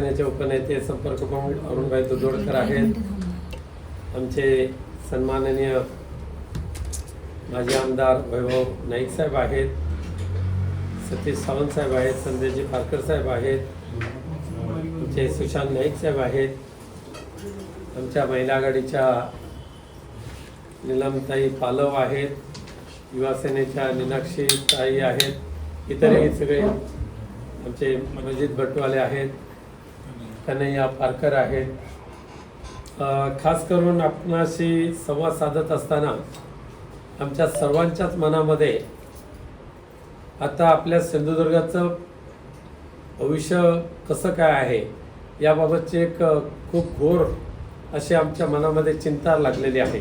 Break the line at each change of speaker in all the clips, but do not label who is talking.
शिवसेनेचे उपनेते संपर्क प्रमुख अरुणभाई दुधोडकर आहेत, आमचे सन्माननीय माजी आमदार वैभव नाईक साहेब आहेत, सतीश सावंत साहेब आहेत, संजयजी पारकर साहेब आहेत, आमचे सुशांत नाईक साहेब आहेत, आमच्या महिला आघाडीच्या नीलमताई पालव आहेत, युवा सेनेच्या मीनाक्षी ताई आहेत, इतरही सगळे आमचे मजिद भटवाले आहेत, कन्हैया पारकर आहेत. खास करून आपणाशी संवाद साधत असताना आमच्या सर्वांच्याच मनामध्ये आता आपल्या सिंधुदुर्गाचं भविष्य कसं काय आहे याबाबतची एक खूप घोर अशी आमच्या मनामध्ये चिंता लागलेली आहे.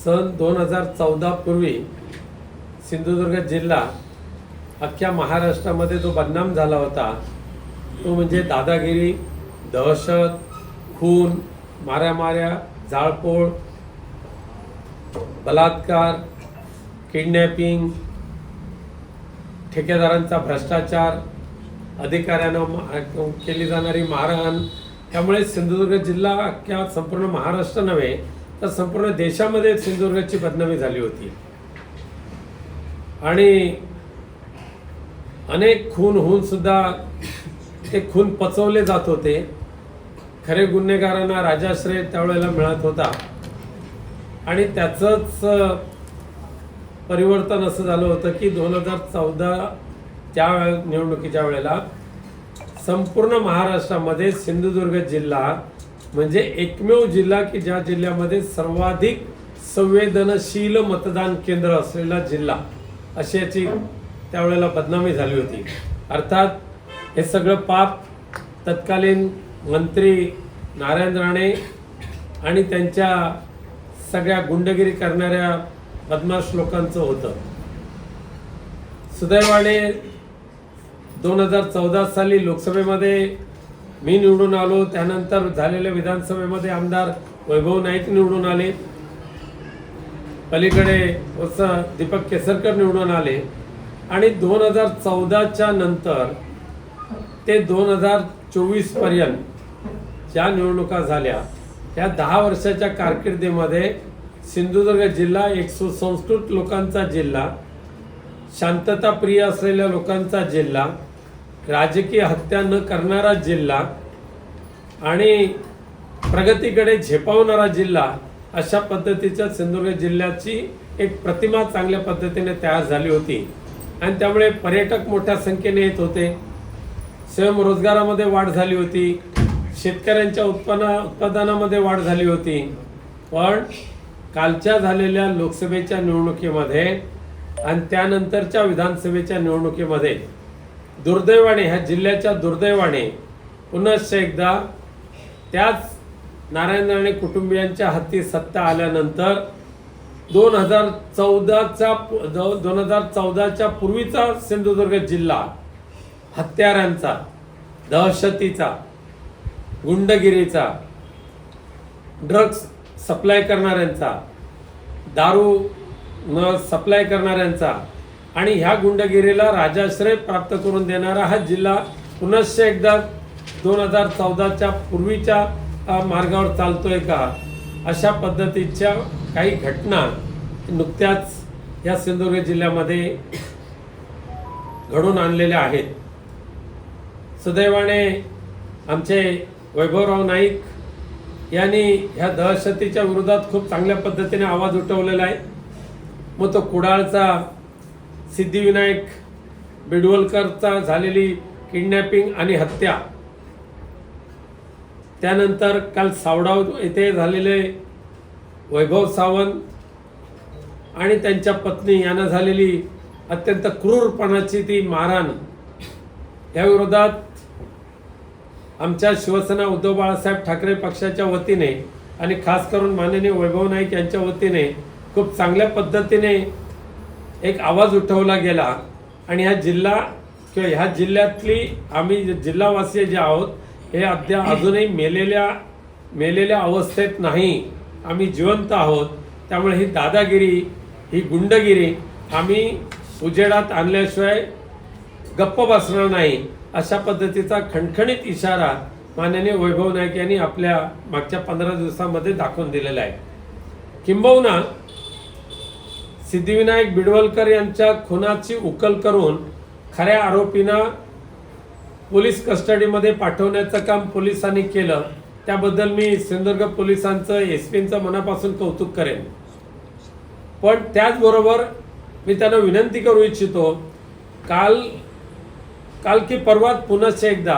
सन 2014 पूर्वी सिंधुदुर्ग जिल्हा अख्ख्या महाराष्ट्रामध्ये जो बदनाम झाला होता तो म्हणजे दादागिरी, दहशत, खून, माऱ्यामाऱ्या, जाळपोळ, बलात्कार, किडनॅपिंग, ठेकेदारांचा भ्रष्टाचार, अधिकाऱ्यांना केली जाणारी मारहाण. त्यामुळे सिंधुदुर्ग जिल्हा अख्ख्या संपूर्ण महाराष्ट्र नव्हे तर संपूर्ण देशामध्ये सिंधुदुर्गाची बदनामी झाली होती आणि अनेक खून होऊन सुद्धा ते खून पचवले जात होते. खरे गुन्हेगारांना राजाश्रय त्यावेळेला मिळत होता आणि त्याचंच परिवर्तन असं झालं होतं की 2014च्या निवडणुकीच्या वेळेला संपूर्ण महाराष्ट्रामध्ये सिंधुदुर्ग जिल्हा म्हणजे एकमेव जिल्हा की ज्या जिल्ह्यामध्ये सर्वाधिक संवेदनशील मतदान केंद्र असलेला जिल्हा अशी याची त्यावेळेला बदनामी झाली होती. अर्थात हे सगळं पाप तत्कालीन मंत्री नारायण राणे आणि त्यांच्या सगळ्या गुंडगिरी करणाऱ्या बदमाश लोकांचं होतं. सुदैवाने 2014 साली लोकसभेमध्ये मी निवडून आलो, त्यानंतर झालेल्या विधानसभेमध्ये आमदार वैभव नाईक निवडून आले, पलीकडे दीपक केसरकर निवडून आले आणि 2014च्या नंतर ते 2024 पर्यंत ज्या निवडणुका झाल्या त्या 10 वर्षाच्या कारकिर्दीमध्ये सिंधुदुर्ग जिल्हा एक सुसंस्कृत लोकांचा जिल्हा, शांतताप्रिय असलेल्या लोकांचा जिल्हा, राजकीय हत्या न करणारा जिल्हा आणि प्रगतीकडे झेपावणारा जिल्हा अशा पद्धतीच्या सिंधुदुर्ग जिल्ह्याची एक प्रतिमा चांगल्या पद्धतीने तयार झाली होती आणि त्यामुळे पर्यटक मोठ्या संख्येने येत होते. स्वयंरोजगारामध्ये वाढ झाली होती, शेतकऱ्यांच्या उत्पादनामध्ये वाढ झाली होती. पण कालच्या झालेल्या लोकसभेच्या निवडणुकीमध्ये आणि त्यानंतरच्या विधानसभेच्या निवडणुकीमध्ये दुर्दैवाने ह्या जिल्ह्याच्या दुर्दैवाने पुनश्च एकदा त्याच नारायण राणे कुटुंबियांच्या हाती सत्ता आल्यानंतर 2014च्या पूर्वीचा सिंधुदुर्ग जिल्हा हत्यारांचा, दहशतीचा, गुंडगिरीचा, ड्रग्ज सप्लाय करणाऱ्यांचा, दारू न सप्लाय करणाऱ्यांचा आणि ह्या गुंडगिरीला राजाश्रय प्राप्त करून देणारा हा जिल्हा पुनश्च एकदा 2014च्या पूर्वीच्या मार्गावर चालतोय का अशा पद्धतीच्या काही घटना नुकत्याच या सिंधुदुर्ग जिल्ह्यामध्ये घडून आणलेल्या आहेत. सुदैवाने आमचे वैभवराव नाईक यांनी ह्या दहशतीच्या विरोधात खूप चांगल्या पद्धतीने आवाज उठवलेला आहे. मग तो कुडाळचा सिद्धिविनायक बिडवलकरचा झालेली किडनॅपिंग आणि हत्या, त्यानंतर काल सावडाव येथे झालेले वैभव सावंत आणि त्यांच्या पत्नी यांना झालेली अत्यंत क्रूरपणाची ती मारहाण, या विरोधात आमच्या शिवसेना उद्धव बाळासाहेब ठाकरे पक्षाच्या वतीने आणि खास करून माननीय वैभव नाईक यांच्या वतीने खूप चांगल्या पद्धतीने एक आवाज उठवला गेला आणि ह्या जिल्हा किंवा ह्या जिल्ह्यातली आम्ही जिल्हावासी जे आहोत हे अजूनही मेलेल्या अवस्थेत नाही, आम्ही जिवंत आहोत. त्यामुळे ही दादागिरी, ही गुंडगिरी आम्ही उजेडात आणल्याशिवाय गप्प बसणार नाही अशा पद्धतीचा खणखणीत इशारा माननीय वैभव नाईक यांनी आपल्या मागच्या 15 दिवसामध्ये दाखवून दिलेला आहे। किंबहुना सिद्धिविनायक बिडवलकर यांच्या खुनाची उकल करून खऱ्या आरोपींना पोलीस कस्टडीमध्ये पाठवण्याचं काम पोलिसांनी केलं, त्याबद्दल मी सिंधुदुर्ग पोलिसांचं एसपींचं मनापासून कौतुक करेन। पण त्याचबरोबर मी त्यांना विनंती करू इच्छितो, काल की परवा पुन्हा एकदा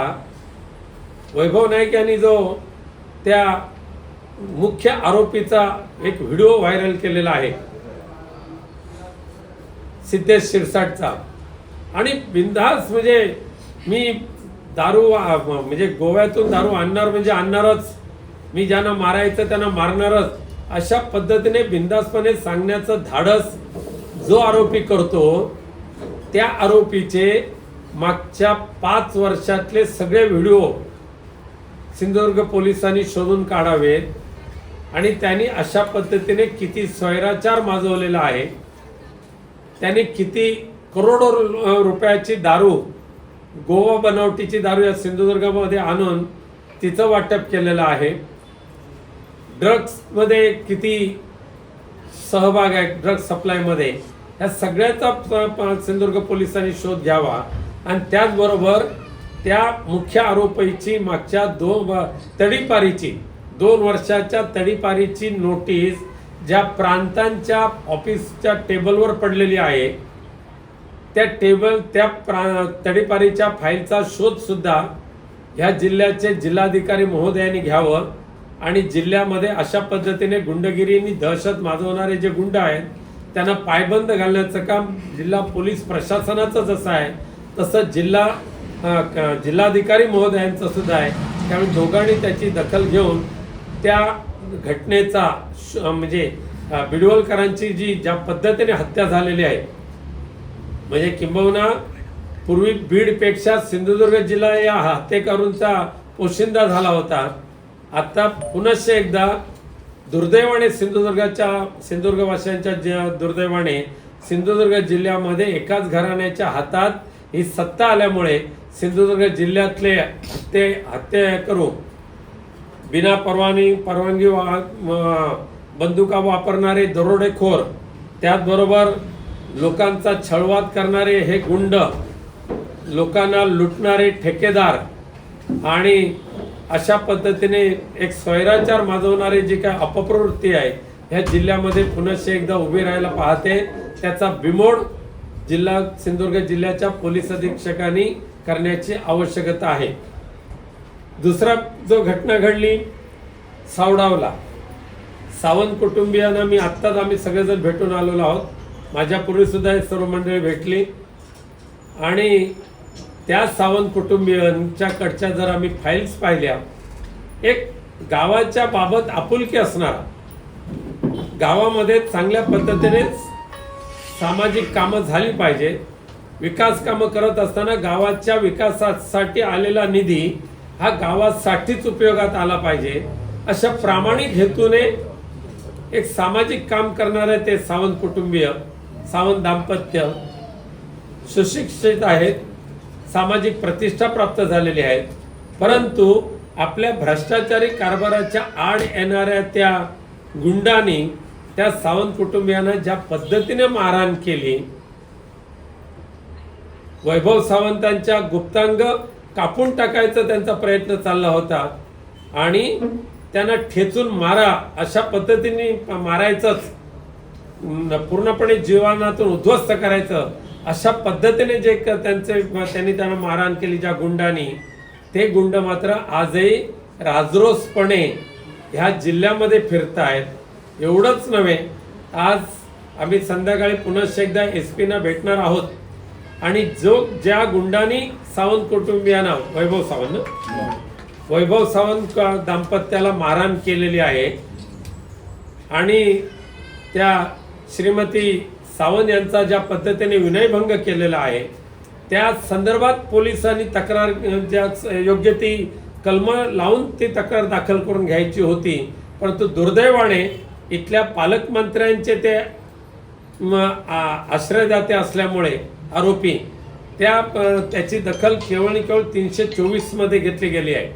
वैभव नाईक यांनी जो त्या मुख्य आरोपीचा एक व्हिडिओ व्हायरल केलेला आहे सिद्धेश शिरसाटचा, आणि बिनधास्त म्हणजे मी दारू म्हणजे गोव्यातून दारू आणणार म्हणजे आणणारच, मी ज्यांना मारायचं त्यांना मारणारच, अशा पद्धतीने बिनधास्तपणे सांगण्याचं धाडस जो आरोपी करतो, त्या आरोपीचे मागच्या 5 वर्षातले सगळे व्हिडिओ सिंधुदुर्ग पोलिसांनी शोधून काढावेत आणि त्यांनी अशा पद्धतीने किती स्वैराचार माजवलेला आहे, त्यांनी किती करोडो रुपयाची दारू, गोवा बनावटीची दारू या सिंधुदुर्गामध्ये आणून तिचं वाटप केलेलं आहे, ड्रग्समध्ये किती सहभाग आहे ड्रग्स सप्लायमध्ये, या सगळ्याचा सिंधुदुर्ग पोलिसांनी शोध घ्यावा। आणि त्याचबरोबर त्या मुख्य आरोपीची मागच्या 2 वर्षाच्या तडीपारीची नोटीस ज्या प्रांतांच्या ऑफिसच्या टेबलवर पडलेली आहे, त्या तडीपारीच्या फाईलचा शोध सुद्धा ह्या जिल्ह्याचे जिल्हाधिकारी महोदयांनी घ्यावं आणि जिल्ह्यामध्ये अशा पद्धतीने गुंडगिरीनी दहशत माजवणारे जे गुंड आहेत त्यांना पायबंद घालण्याचं काम जिल्हा पोलीस प्रशासनाचं जसं आहे तसं जिल्हाधिकारी महोदयांचं सुद्धा आहे। त्यामुळे दोघांनी त्याची दखल घेऊन त्या घटनेचा म्हणजे बिडवलकरांची जी ज्या पद्धतीने हत्या झालेली आहे, म्हणजे किंबहुना पूर्वी बीडपेक्षा सिंधुदुर्ग जिल्हा या हत्येकरूंचा पोशिंदा झाला होता, आता पुनश्च एकदा दुर्दैवाने सिंधुदुर्गवासियांच्या दुर्दैवाने सिंधुदुर्ग जिल्ह्यामध्ये एकाच घराण्याच्या हातात ही सत्ता आल्यामुळे सिंधुदुर्ग जिल्ह्यातले ते हत्याकरू बिना परवानगी बंदुका वापरणारे दरोडेखोर, त्याचबरोबर लोकांचा छळवाद करणारे हे गुंड, लोकांना लुटणारे ठेकेदार आणि अशा पद्धतीने एक स्वैराचार माजवणारे जी काय अपप्रवृत्ती आहे ह्या जिल्ह्यामध्ये पुनश्च एकदा उभी राहायला पाहते। त्याचा बिमोड सिंधुदुर्ग जिल्ह्याच्या पोलीस अधीक्षकांनी करण्याची आवश्यकता आहे। दुसरा जो घटना घडली सावडावला, सावंत कुटुंबियांना आम्ही सगळेजण भेटून आलेलो आहोत, माझ्यापूर्वी सुद्धा हे सर्व मंडळी भेटली आणि त्या सावंत कुटुंबियांच्याकडच्या जर आम्ही फाईल्स पाहिल्या, एक गावाच्या बाबत आपुलकी असणारा, गावामध्ये चांगल्या पद्धतीने सामाजिक कामं झाली पाहिजे, विकास कामं करत असताना गावाच्या विकासासाठी आलेला निधी हा गावासाठीच उपयोगात आला पाहिजे, अशा प्रामाणिक हेतूने एक सामाजिक काम करणारे ते सावंत कुटुंबीय, सावंत दाम्पत्य सुशिक्षित आहेत, सामाजिक प्रतिष्ठा प्राप्त झालेली आहेत, परंतु आपल्या भ्रष्टाचारी कारभाराच्या आड येणाऱ्या त्या गुंडांनी त्या सावंत कुटुंबियांना ज्या पद्धतीने मारहाण केली, वैभव सावंतांच्या गुप्तांग कापून टाकायचा त्यांचा प्रयत्न चालला होता आणि त्यांना ठेचून मारा अशा पद्धतीने मारायचंच, पूर्णपणे जीवनातून उद्ध्वस्त करायचं अशा पद्धतीने जे त्यांनी त्यांना मारहाण केली ज्या गुंडांनी, ते गुंड मात्र आजही राजरोसपणे ह्या जिल्ह्यामध्ये फिरतायत। एवढंच नव्हे, आज आम्ही संध्याकाळी पुनश्च एकदा एसपीना भेटणार आहोत आणि ज्या गुंडांनी सावंत कुटुंबियांना वैभव सावंत दाम्पत्याला मारहाण केलेली आहे आणि त्या श्रीमती सावंत यांचा ज्या पद्धतीने विनयभंग केलेला आहे, त्या संदर्भात पोलिसांनी तक्रार योग्य ती कलम लावून ती तक्रार दाखल करून घ्यायची होती, परंतु दुर्दैवाने इथल्या पालकमंत्र्यांचे ते आश्रयदाते असल्यामुळे आरोपी त्याची दखल केवळ आणि केवळ 324 मध्ये घेतली गेली आहे.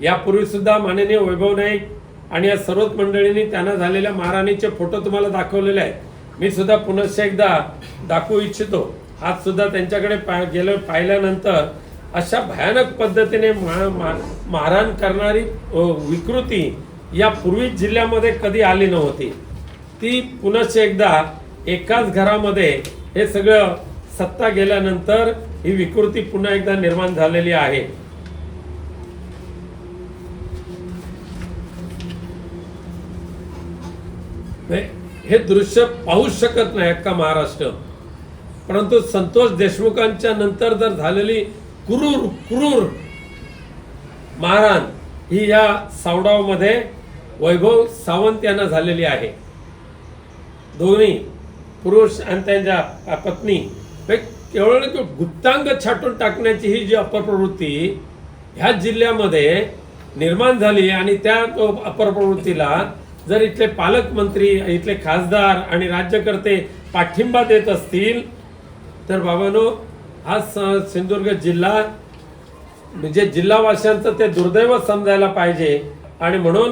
यापूर्वी सुद्धा माननीय वैभव नाईक आणि या सर्वच मंडळींनी त्यांना झालेल्या मारहाणीचे फोटो तुम्हाला दाखवलेले आहेत. मी सुद्धा पुनश्च एकदा दाखवू इच्छितो. आज सुद्धा त्यांच्याकडे पाहिल्यानंतर अशा भयानक पद्धतीने मारहाण करणारी विकृती यापूर्वी जिल्ह्यामध्ये कधी आली नव्हती. ती पुनश्च एकदा एकाच घरामध्ये हे सगळं सत्ता गेल्यानंतर ही विकृती पुन्हा एकदा निर्माण झालेली आहे. हे दृश्य पाहू शकत नाही अख्खा महाराष्ट्र. परंतु संतोष देशमुखांच्या नंतर जर झालेली क्रूर मारहाण ही या सावडावमध्ये वैभव सावंत यांना झालेली आहे. दोन्ही पुरुष आणि त्यांच्या पत्नी केवळ गुप्तांग छाटून टाकण्याची ही जी अपप्रवृत्ती ह्या जिल्ह्यामध्ये निर्माण झाली आणि त्या अपप्रवृत्तीला जर इथले पालकमंत्री, इथले खासदार आणि राज्यकर्ते पाठिंबा देत असतील तर बाबांनो, हा सिंधुदुर्ग जिल्हा म्हणजे जिल्हावासियांचं ते दुर्दैव समजायला पाहिजे. आणि म्हणून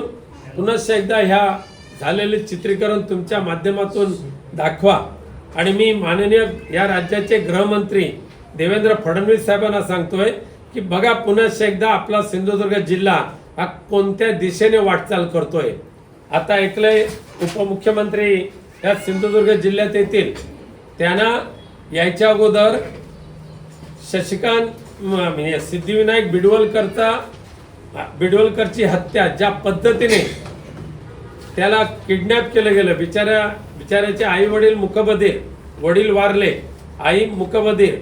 पुनश्च एकदा ह्या झालेले चित्रीकरण तुमच्या माध्यमातून दाखवा. आणि मी माननीय या राज्याचे गृहमंत्री देवेंद्र फडणवीस साहेबांना सांगतोय की बघा पुनश्च एकदा आपला सिंधुदुर्ग जिल्हा हा कोणत्या दिशेने वाटचाल करतोय. आता ऐकलंय उपमुख्यमंत्री या सिंधुदुर्ग जिल्ह्यात येतील. त्यांना यायच्या अगोदर शशिकांत सिद्धिविनायक बिडवलकरची हत्या ज्या पद्धतीने त्याला किडनॅप केलं गेलं, बिचाऱ्याचे आई वडील मुकबधीर, वडील वारले, आई मुकबधीर,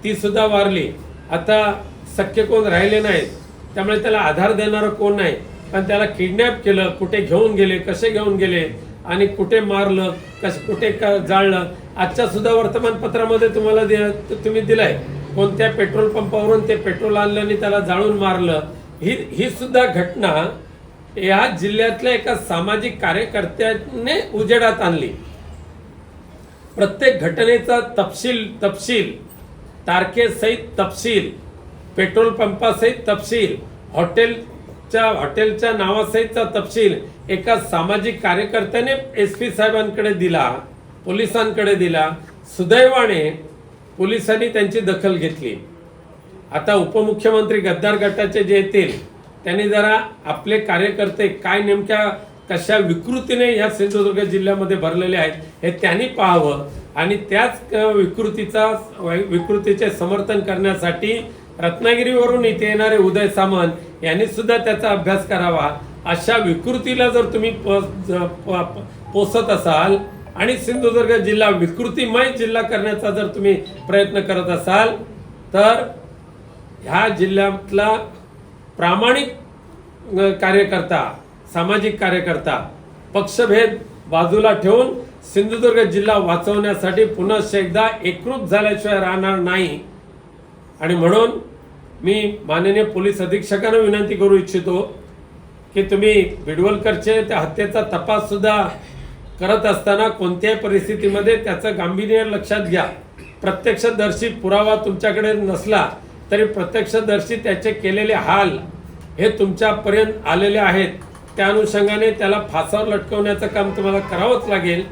ती सुद्धा वारली. आता सख्खे कोण राहिले नाहीत, त्यामुळे त्याला आधार देणारं कोण नाही. पण त्याला किडनॅप केलं, कुठे घेऊन गेले, कसे घेऊन गेले आणि कुठे मारलं, कुठे जाळलं. आजच्या सुद्धा वर्तमानपत्रामध्ये तुम्ही दिलाय कोणत्या पेट्रोल पंपावरून ते पेट्रोल आणलं आणि त्याला जाळून मारलं. ही सुद्धा घटना या जिल्ह्यातल्या एका सामाजिक कार्यकर्त्याने उजेडात आणली. प्रत्येक घटनेचा तपशील तारखेसहित तपशील, पेट्रोल पंपासहित तपशील, हॉटेलच्या नावासहितचा तपशील एका सामाजिक कार्यकर्त्याने SP साहेबांकडे दिला, पोलिसांकडे दिला. सुदैवाने पोलिसांनी त्यांची दखल घेतली. आता उपमुख्यमंत्री गद्दार गटाचे जे येतील त्यांनी जरा आपले कार्यकर्ते काय नेमक्या कशा विकृतीने या सिंधुदुर्ग जिल्ह्यामध्ये भरलेले आहेत हे त्यांनी पाहावं आणि त्याच विकृतीचे समर्थन करण्यासाठी रत्नागिरीवरून इथे येणारे उदय सामंत यांनी सुद्धा त्याचा अभ्यास करावा. अशा विकृतीला जर तुम्ही पोसत असाल आणि सिंधुदुर्ग जिल्हा विकृतीमय जिल्हा करण्याचा जर तुम्ही प्रयत्न करत असाल तर ह्या जिल्ह्यातला प्रामाणिक कार्यकर्ता, सामाजिक कार्यकर्ता पक्षभेद बाजूला ठेवून सिंधुदुर्ग जिल्हा वाचवण्यासाठी पुनश्च एकदा एकरूप झाल्याशिवाय राहणार नाही. आणि म्हणून मी माननीय पोलीस अधीक्षकांना विनंती करू इच्छितो की तुम्ही बिडवलकरचे त्या हत्येचा तपास सुद्धा करत असताना कोणत्याही परिस्थितीमध्ये त्याचं गांभीर्य लक्षात घ्या. प्रत्यक्षदर्शी पुरावा तुमच्याकडे नसला तरी प्रत्यक्षदर्शी त्याचे केलेले हाल हे तुमच्यापर्यंत आलेले आहेत. त्या अनुषंगाने त्याला फासावर लटकवण्याचं काम तुम्हाला करावंच लागेल.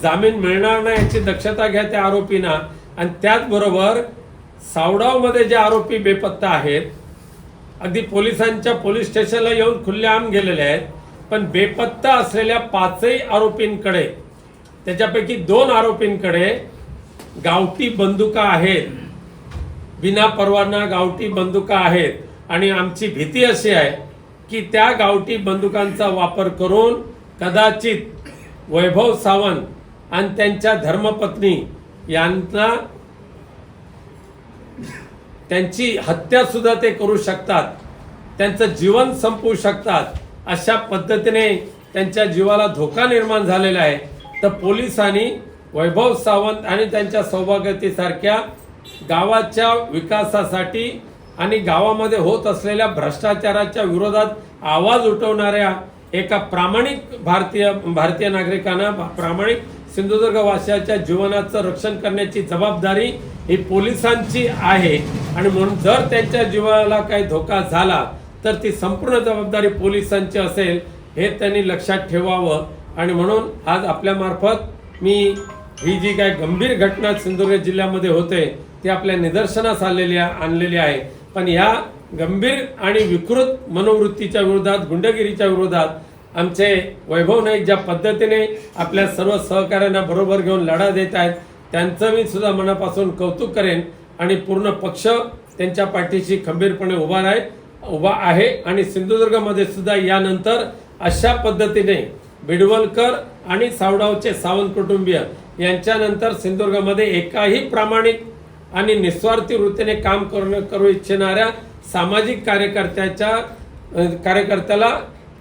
जामीन मिळणार नाही याची दक्षता घ्या त्या आरोपींना. आणि त्याचबरोबर सावडावमध्ये जे आरोपी बेपत्ता आहेत, अगदी पोलिसांच्या पोलीस स्टेशनला येऊन खुल्लेआम गेलेले आहेत, पण बेपत्ता असलेल्या 5ही आरोपींकडे, त्याच्यापैकी 2 आरोपींकडे गावठी बंदुका आहेत, बिना परवाना गावठी बंदुका आहेत. आणि आमची भीती अशी आहे की त्या गावठी बंदुकांचा वापर करून कदाचित वैभव सावंत आणि त्यांच्या धर्मपत्नी यांना त्यांची हत्या सुद्धा ते करू शकतात, त्यांचं जीवन संपवू शकतात. अशा पद्धतीने त्यांच्या जीवाला धोका निर्माण झालेला आहे. तर पोलिसांनी वैभव सावंत आणि त्यांच्या सौभाग्यवतीसारख्या गावाच्या विकासासाठी आणि गावामध्ये होत असलेल्या भ्रष्टाचाराच्या विरोधात आवाज उठवणाऱ्या एका प्रामाणिक भारतीय नागरिकांना, प्रामाणिक सिंधुदुर्ग वासियाच्या जीवनाचं रक्षण करण्याची जबाबदारी ही पोलिसांची आहे आणि म्हणून जर त्यांच्या जीवाला काही धोका झाला तर ती संपूर्ण जबाबदारी पोलिसांची असेल हे त्यांनी लक्षात ठेवावं. आणि म्हणून आज आपल्यामार्फत मी ही जी काय गंभीर घटना सिंधुदुर्ग जिल्ह्यामध्ये होते ती आपल्या निदर्शनास आणलेली आहे. पण या गंभीर आणि विकृत मनोवृत्तीच्या विरोधात, गुंडगिरीच्या विरोधात आमचे वैभव नाईक ज्या पद्धतीने आपल्या सर्व सहकाऱ्यांना बरोबर घेऊन लढा देत आहेत त्यांचं मी सुद्धा मनापासून कौतुक करेन आणि पूर्ण पक्ष त्यांच्या पाठीशी खंबीरपणे उभा आहे. आणि सिंधुदुर्गमध्ये सुद्धा यानंतर अशा पद्धतीने बिडवलकर आणि सावडावचे सावंत कुटुंबीय यांच्यानंतर सिंधुदुर्गमध्ये एकाही प्रामाणिक आणि निस्वार्थी वृत्तीने काम करू इच्छिणाऱ्या सामाजिक कार्यकर्त्याला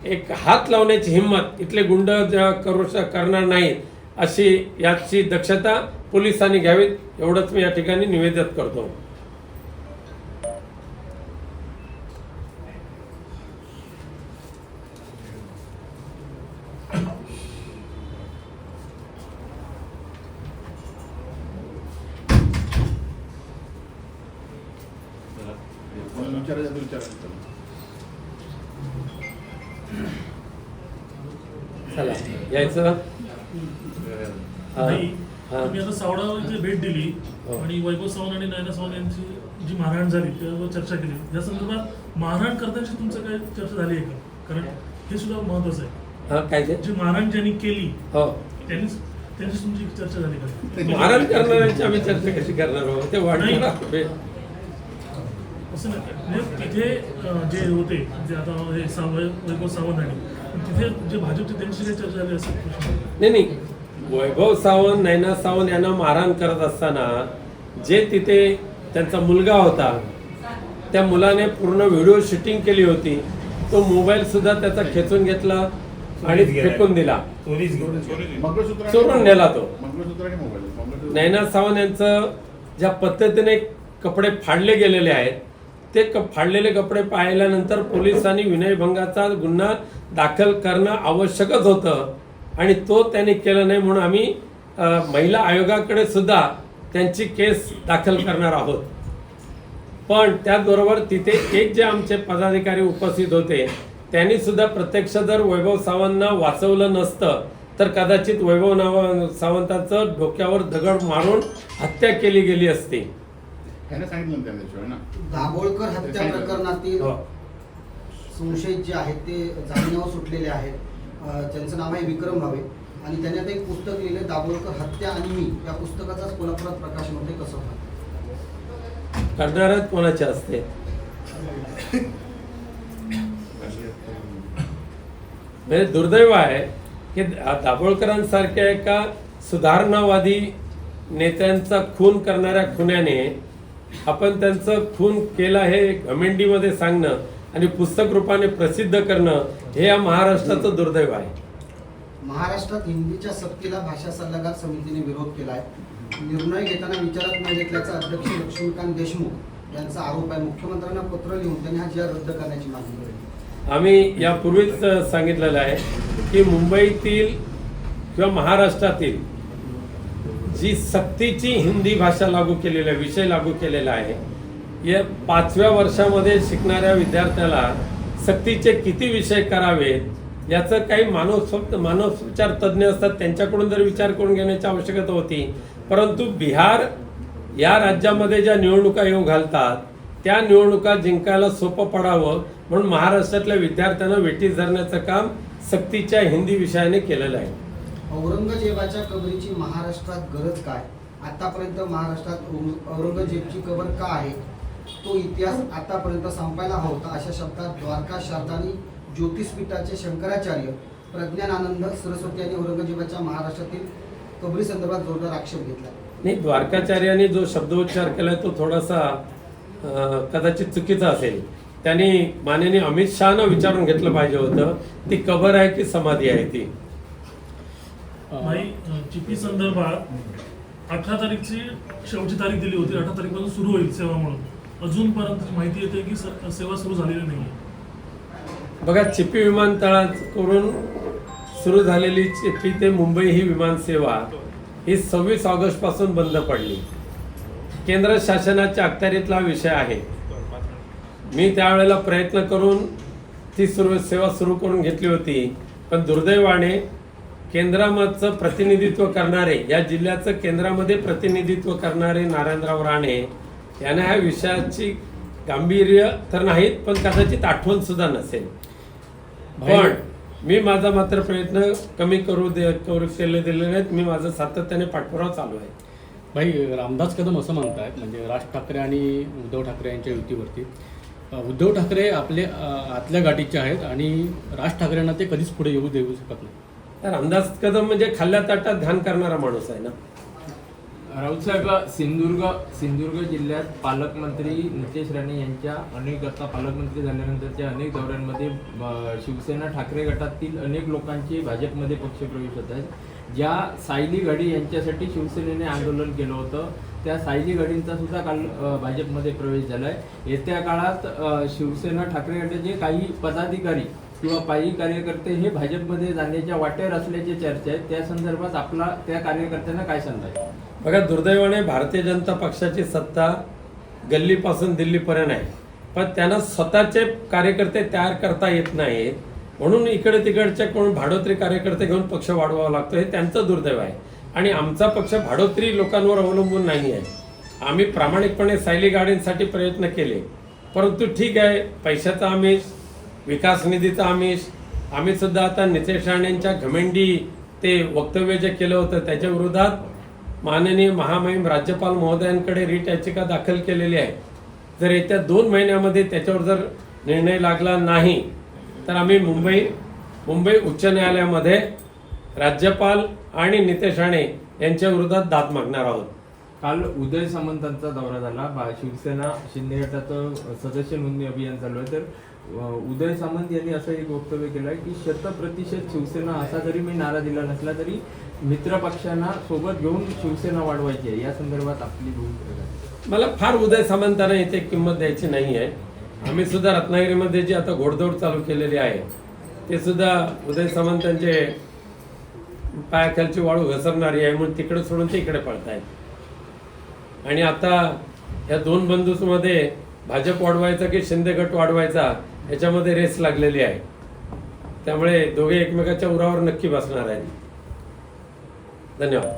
एक हात लावण्याची हिंमत इथले गुंड करणार नाहीत अशी याची दक्षता पोलिसांनी घ्यावीत एवढंच मी या ठिकाणी निवेदन करतो. चला यायचं.
तुम्ही आता सावडावर इथे भेट दिली आणि वैभव सावंत आणि नयना सावंत यांची जी मारहाण झाली त्यावर चर्चा केली. या संदर्भात मारहाण करताना तुमचं काय चर्चा झाली आहे का? कारण हे सुद्धा महत्वाचं आहे.
काय
जी मारहाण ज्यांनी केली त्यांची तुमची चर्चा झाली का?
मारहाण करणाऱ्यांची आम्ही चर्चा कशी करणार आहोत? ते वाढणार
असं नाही. तिथे जे होते जे आता हे वैभव सावंत आणि तिथे जे भाजपचे त्यांची काही चर्चा झाली असं
नाही. वैभव सावंत, नयना सावंत यांना मारहाण करत असताना जे तिथे त्यांचा मुलगा होता त्या मुलाने पूर्ण व्हिडिओ शूटिंग केली होती. तो मोबाईल सुद्धा त्याचा खेचून घेतला आणि फेकून दिला, चोरून नेला तो. नयना सावंत यांचं ज्या पद्धतीने कपडे फाडले गेलेले आहेत ते फाडलेले कपडे पाहिल्यानंतर पोलिसांनी विनयभंगाचा गुन्हा दाखल करणं आवश्यकच होतं आणि तो त्यांनी केलं नाही. म्हणून आम्ही महिला आयोगाकडे सुद्धा त्यांची केस दाखल करणार आहोत. पण त्याचबरोबर तिथे एक जे आमचे पदाधिकारी उपस्थित होते त्यांनी सुद्धा प्रत्यक्ष जर वैभव सावंतांना वाचवलं नसतं तर कदाचित वैभव सावंतांचं डोक्यावर दगड मारून हत्या केली गेली असती.
दाभोळकर हत्या प्रकरणातील संशयित जे आहेत ते जामिनावर सुटलेले आहेत. त्यांचं नाव आहे विक्रम भावे आणि त्यांनी आता एक पुस्तक लिहिलं दाभोळकर हत्या आणि मी. या पुस्तकाचाच कोल्हापुरात प्रकाशन होते. कसं
करणाऱ्यात कोणाचे असते? म्हणजे दुर्दैव आहे की दाभोळकरांसारख्या एका सुधारणावादी नेत्यांचा खून करणाऱ्या खुन्याने आपण त्यांचं खून केला हे घमेंडीमध्ये सांगणं आणि पुस्तक रूपाने प्रसिद्ध करणं हे या महाराष्ट्राचं दुर्दैव आहे.
महाराष्ट्रात हिंदीच्या सक्तीला भाषा सल्लागार समितीने विरोध केला आहे. निर्णय घेताना विचारात न घेतल्याचा अध्यक्ष लक्ष्मीकांत देशमुख यांचा आरोप आहे. मुख्यमंत्र्यांना पत्र लिहून त्यांनी हा जी.आर रद्द करण्याची मागणी केली.
आम्ही यापूर्वीच सांगितलेलं आहे की मुंबईतील किंवा महाराष्ट्रातील जी सक्तीची हिंदी भाषा लागू केलेली आहे, विषय लागू केलेला आहे, या 5व्या वर्षामध्ये शिकणाऱ्या विद्यार्थ्याला सक्तीचे किती विषय करावेत याचं काही मानसोपचार तज्ज्ञ असतात त्यांच्याकडून जर विचार करून घेण्याची आवश्यकता होती. परंतु बिहार या राज्यामध्ये ज्या निवडणुका येऊ घालतात त्या निवडणुका जिंकायला सोपं पडावं म्हणून महाराष्ट्रातल्या विद्यार्थ्यांना वेठीस धरण्याचं काम सक्तीच्या हिंदी विषयाने केलेलं आहे.
औरंगजेबाच्या कबरीची महाराष्ट्रात गरज काय? आतापर्यंत महाराष्ट्रात औरंगजेबची कबर का आहे? तो इतिहास आतापर्यंत संपायला हवा होता अशा शब्दात द्वारका शारदानी ज्योतिषपीठाचे शंकराचार्य प्रज्ञानानंद सरस्वती यांनी औरंगजेबाच्या महाराष्ट्रातील कबरी संदर्भात जोरदार आक्षेप घेतला.
नाही, द्वारकाचार्यांनी जो शब्दोच्चार केलाय तो थोडासा कदाचित चुकीचा असेल. त्यांनी माननीय अमित शहाना विचारून घेतलं पाहिजे होतं ती कबर आहे की समाधी आहे ती.
चिपी संदर्भात 18 तारीखची शेवटची तारीख दिली होती. 18 तारीखपासून सुरू होईल सेवा म्हणून. अजूनपर्यंत माहिती येते की सेवा सुरू झालेली नाही.
बघा, चिपी विमानतळाकडून सुरू झालेली चिपी ते मुंबई ही विमानसेवा ही 26 ऑगस्ट पासून बंद पडली. केंद्र शासनाच्या अखत्यारीतला विषय आहे. मी त्यावेळेला प्रयत्न करून ती सेवा सुरू करून घेतली होती, पण दुर्दैवाने केंद्रामधचं प्रतिनिधित्व करणारे, या जिल्ह्याचं केंद्रामध्ये प्रतिनिधित्व करणारे नारायणराव राणे यांना ह्या विषयाची गांभीर्य तर नाहीत, पण कदाचित आठवण सुद्धा नसेल. पण मी माझा मात्र प्रयत्न कमी करू दिले नाहीत. मी माझं सातत्याने पाठपुरावा चालू आहे.
भाई, रामदास कदम असं म्हणतात, म्हणजे राज ठाकरे आणि उद्धव ठाकरे यांच्या युतीवरती, उद्धव ठाकरे आपले आतल्या गाठीचे आहेत आणि राज ठाकरेंना ते कधीच पुढे येऊ देऊ शकत नाही.
रामदास कदम म्हणजे खाल्ल्या ताटात ध्यान करणारा माणूस आहे ना.
राऊत साहेब, सिंधुदुर्ग जिल्ह्यात पालकमंत्री नितेश राणे यांच्या अनेक, आता पालकमंत्री झाल्यानंतरच्या अनेक दौऱ्यांमध्ये शिवसेना ठाकरे गटातील अनेक लोकांचे भाजपमध्ये पक्षप्रवेश होत आहेत. ज्या सायली घाडी यांच्यासाठी शिवसेनेने आंदोलन केलं होतं, त्या सायली घाडींचा सुद्धा काल भाजपमध्ये प्रवेश झालाय. येत्या काळात शिवसेना ठाकरे गटाचे काही पदाधिकारी किंवा पायी कार्यकर्ते हे भाजपमध्ये जाण्याच्या वाटेवर असल्याची चर्चा आहे. त्या संदर्भात आपला त्या कार्यकर्त्यांना काय सल्ला आहे?
बघा, दुर्दैवाने भारतीय जनता पक्षाची सत्ता गल्लीपासून दिल्लीपर्यंत आहे, पण त्यांना स्वतःचे कार्यकर्ते तयार करता येत नाहीत, म्हणून इकडे तिकडचे कोण भाडोत्री कार्यकर्ते घेऊन पक्ष वाढवावा लागतो. हे त्यांचं दुर्दैव आहे. आणि आमचा पक्ष भाडोत्री लोकांवर अवलंबून नाही आहे. आम्ही प्रामाणिकपणे सायली गाडींसाठी प्रयत्न केले, परंतु ठीक आहे, पैशाचा आमिष, विकास निधीचा आमिष, आम्ही सुद्धा आता नितेश राणेंच्या घमेंडी ते वक्तव्य जे केलं होतं त्याच्या विरोधात माननीय महामहिम राज्यपाल महोदयांकडे रिट याचिका दाखल केलेली आहे. जर येत्या 2 महिन्यामध्ये त्याच्यावर जर निर्णय लागला नाही तर आम्ही मुंबई उच्च न्यायालयामध्ये राज्यपाल आणि नितेश राणे यांच्या विरोधात दाद मागणार आहोत.
काल उदय सामंतांचा दौरा झाला. शिवसेना शिंदे गटाचं सदस्य नोंदणी अभियान चालू आहे. तर उदय सामंत यांनी असं एक वक्तव्य केलं आहे की 100% शिवसेना, असा जरी मी नारा दिला नसला तरी मित्र पक्षांना सोबत घेऊन शिवसेना वाढवायची आहे. या संदर्भात आपली भूमिका काय?
मला फार उदय सामंतांना इथे किंमत द्यायची नाही आहे. आम्ही सुद्धा रत्नागिरीमध्ये जी आता घोडदौड चालू केलेली आहे ते सुद्धा उदय सामंतांचे पायाखालची वाळू घसरणारी आहे, म्हणून तिकडे सोडून ते इकडे पळतायत. आणि आता या 2 बंधूंमध्ये भाजप वाढवायचा की शिंदे गट वाढवायचा याच्यामध्ये रेस लागलेली आहे. त्यामुळे दोघे एकमेकाच्या उरावर नक्की बसणार आहेत. धन्यवाद.